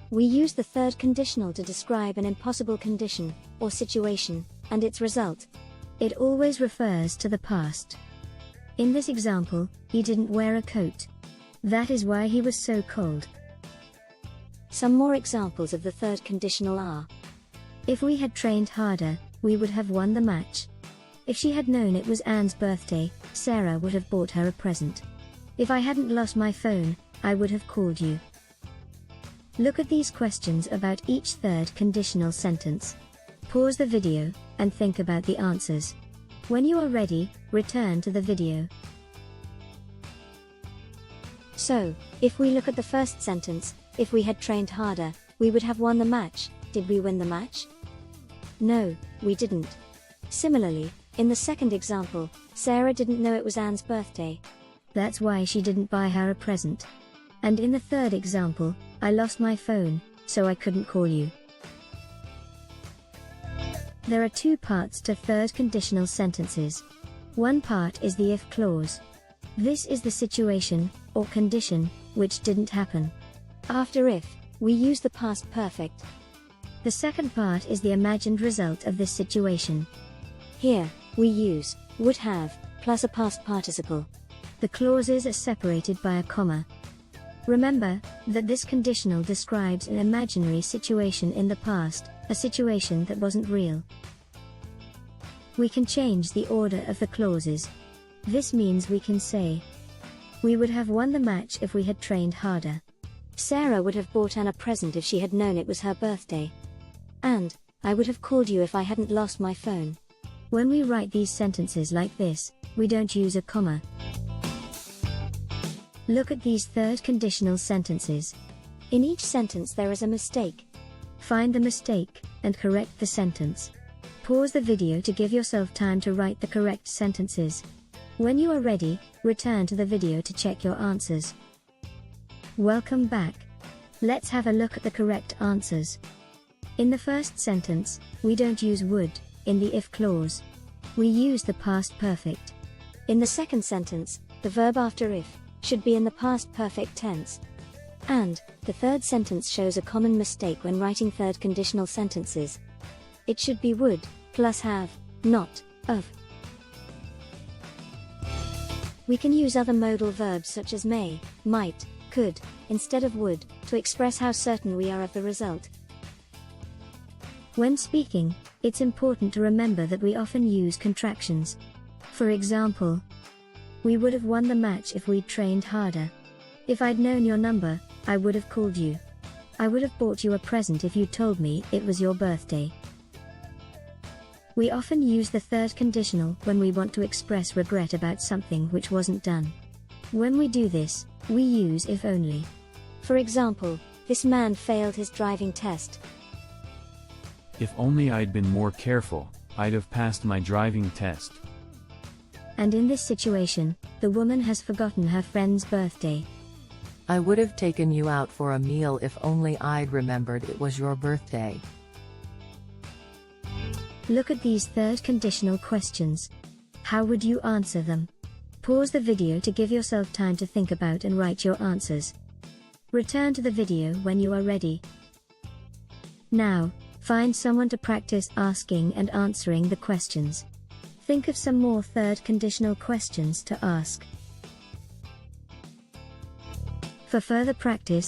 We use the third conditional to describe an impossible condition or situation and its result. It always refers to the past. In this example, he didn't wear a coat. That is why he was so cold. Some more examples of the third conditional are: if we had trained harder, we would have won the match. If she had known it was Anne's birthday, Sarah would have bought her a present. If I hadn't lost my phone, I would have called you. Look at these questions about each third conditional sentence. Pause the video and think about the answers. When you are ready, return to the video. So, if we look at the first sentence, if we had trained harder, we would have won the match. Did we win the match? No, we didn't. Similarly, in the second example, Sarah didn't know it was Anne's birthday. That's why she didn't buy her a present. And in the third example, I lost my phone, so I couldn't call you. There are two parts to third conditional sentences. One part is the if clause. This is the situation, or condition, which didn't happen. After if, we use the past perfect. The second part is the imagined result of this situation. Here, we use would have plus a past participle. The clauses are separated by a comma. Remember that this conditional describes an imaginary situation in the past, a situation that wasn't real. We can change the order of the clauses. This means we can say, we would have won the match if we had trained harder. Sarah would have bought Anne a present if she had known it was her birthday. And, I would have called you if I hadn't lost my phone. When we write these sentences like this, we don't use a comma. Look at these third conditional sentences. In each sentence there is a mistake. Find the mistake, and correct the sentence. Pause the video to give yourself time to write the correct sentences. When you are ready, return to the video to check your answers. Welcome back. Let's have a look at the correct answers. In the first sentence, we don't use would, in the if clause. We use the past perfect. In the second sentence, the verb after if should be in the past perfect tense. And, the third sentence shows a common mistake when writing third conditional sentences. It should be would, plus have, not, of. We can use other modal verbs such as may, might, could, instead of would, to express how certain we are of the result. When speaking, it's important to remember that we often use contractions. For example, we would have won the match if we'd trained harder. If I'd known your number, I would have called you. I would have bought you a present if you told me it was your birthday. We often use the third conditional when we want to express regret about something which wasn't done. When we do this, we use if only. For example, this man failed his driving test. If only I'd been more careful, I'd have passed my driving test. And in this situation, the woman has forgotten her friend's birthday. I would have taken you out for a meal if only I'd remembered it was your birthday. Look at these third conditional questions. How would you answer them? Pause the video to give yourself time to think about and write your answers. Return to the video when you are ready. Now, find someone to practice asking and answering the questions. Think of some more third conditional questions to ask. For further practice,